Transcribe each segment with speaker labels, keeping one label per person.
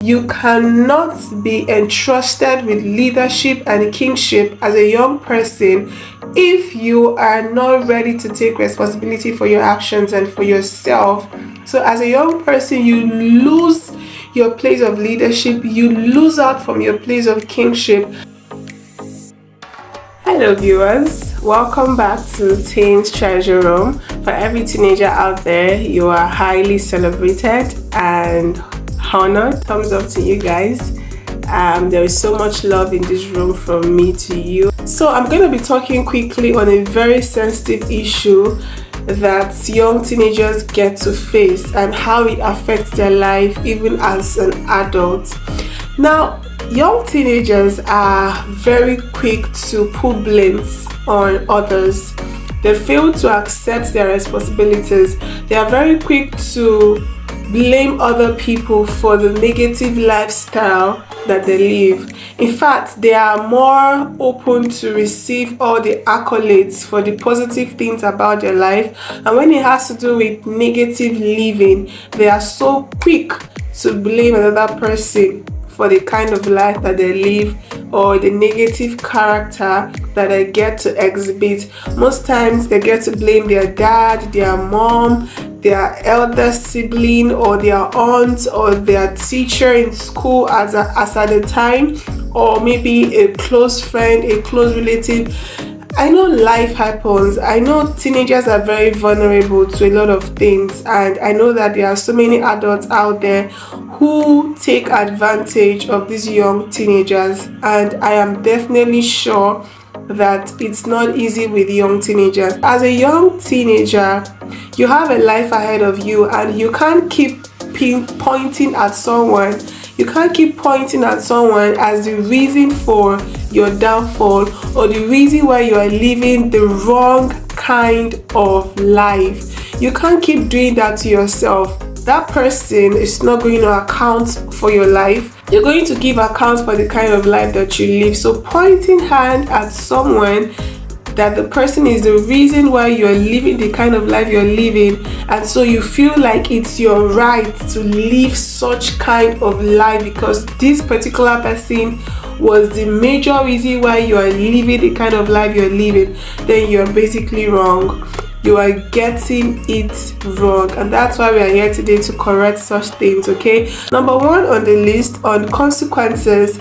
Speaker 1: You cannot be entrusted with leadership and kingship as a young person if you are not ready to take responsibility for your actions and for yourself. So as a young person, you lose your place of leadership, you lose out from your place of kingship. Hello viewers, welcome back to Teens Treasure Room. For every teenager out there, you are highly celebrated and honored. Thumbs up to you guys. There is so much love in this room from me to you. So I'm going to be talking quickly on a very sensitive issue that young teenagers get to face and how it affects their life even as an adult. Now, young teenagers are very quick to put blames on others. They fail to accept their responsibilities. They are very quick to blame other people for the negative lifestyle that they live. In fact, they are more open to receive all the accolades for the positive things about their life. And when it has to do with negative living, they are so quick to blame another person for the kind of life that they live or the negative character that they get to exhibit. Most times they get to blame their dad, their mom, their elder sibling, or their aunt, or their teacher in school as at the time, or maybe a close friend, a close relative. I know life happens. I know teenagers are very vulnerable to a lot of things, and I know that there are so many adults out there who take advantage of these young teenagers, and I am definitely sure that it's not easy with young teenagers. As a young teenager, you have a life ahead of you, and you can't keep pointing at someone. You can't keep pointing at someone as the reason for your downfall or the reason why you are living the wrong kind of life. You can't keep doing that to yourself. That person is not going to account for your life. You're going to give account for the kind of life that you live. So pointing hand at someone that the person is the reason why you're living the kind of life you're living, and so you feel like it's your right to live such kind of life because this particular person was the major reason why you are living the kind of life you're living, then you're basically wrong. You are getting it wrong, and that's why we are here today to correct such things. Okay, number one on the list on consequences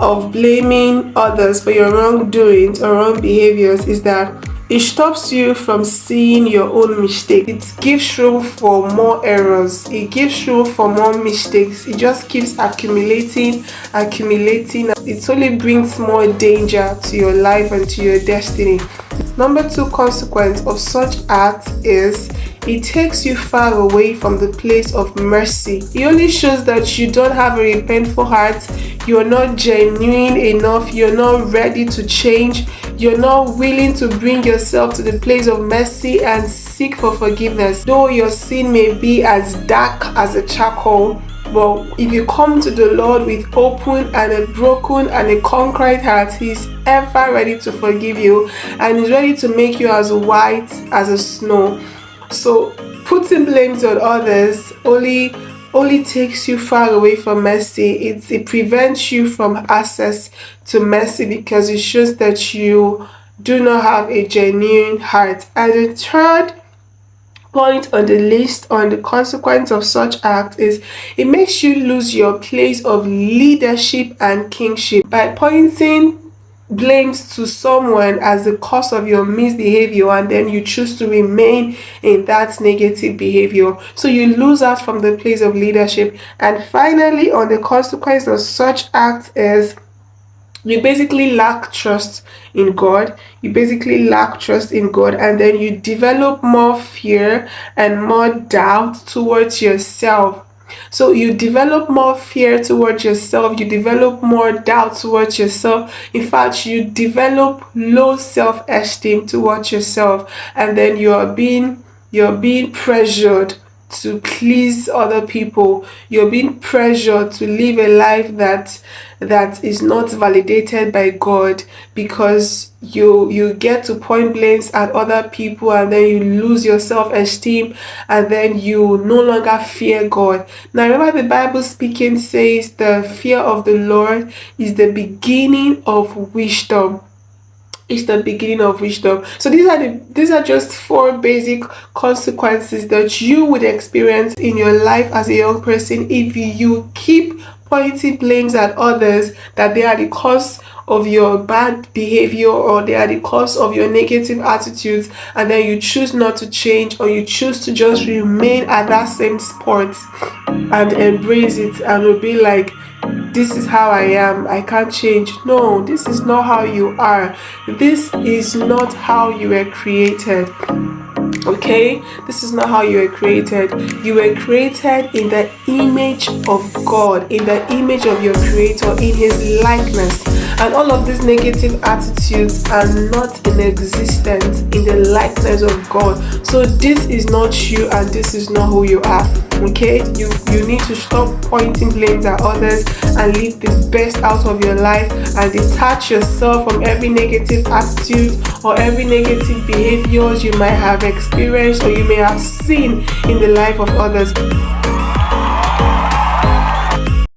Speaker 1: of blaming others for your wrongdoings or wrong behaviors is that it stops you from seeing your own mistake. It gives room for more errors. It gives room for more mistakes. It just keeps accumulating. It only brings more danger to your life and to your destiny. Number two consequence of such act is it takes you far away from the place of mercy. It only shows that you don't have a repentful heart. You're not genuine enough. You're not ready to change. You're not willing to bring yourself to the place of mercy and seek for forgiveness. Though your sin may be as dark as a charcoal, but if you come to the Lord with open and a broken and a contrite heart, He's ever ready to forgive you and He's ready to make you as white as a snow. So putting blames on others only takes you far away from mercy. It prevents you from access to mercy because it shows that you do not have a genuine heart. And the third point on the list on the consequence of such act is it makes you lose your place of leadership and kingship. By pointing blames to someone as the cause of your misbehavior, and then you choose to remain in that negative behavior, so you lose out from the place of leadership. And finally, on the consequence of such act is you basically lack trust in God. And then you develop more fear and more doubt towards yourself. So you develop more fear towards yourself, you develop more doubt towards yourself. In fact, you develop low self-esteem towards yourself, and then you're being pressured to please other people. You're being pressured to live a life that is not validated by God, because you get to point blames at other people, and then you lose your self-esteem, and then you no longer fear God. Now remember, the Bible speaking says the fear of the Lord is the beginning of wisdom. It's the beginning of wisdom. So these are just four basic consequences that you would experience in your life as a young person if you keep pointing blames at others, that they are the cause of your bad behavior, or they are the cause of your negative attitudes, and then you choose not to change, or you choose to just remain at that same spot and embrace it, and will be like, this is how I am, I can't change. No, this is not how you are. This is not how you were created. Okay, this is not how you were created. You were created in the image of God, in the image of your creator, in his likeness. And all of these negative attitudes are not in existence in the likeness of God. So this is not you, and this is not who you are. Okay, you need to stop pointing blames at others and leave the best out of your life, and detach yourself from every negative attitude or every negative behaviors you might have experienced or you may have seen in the life of others.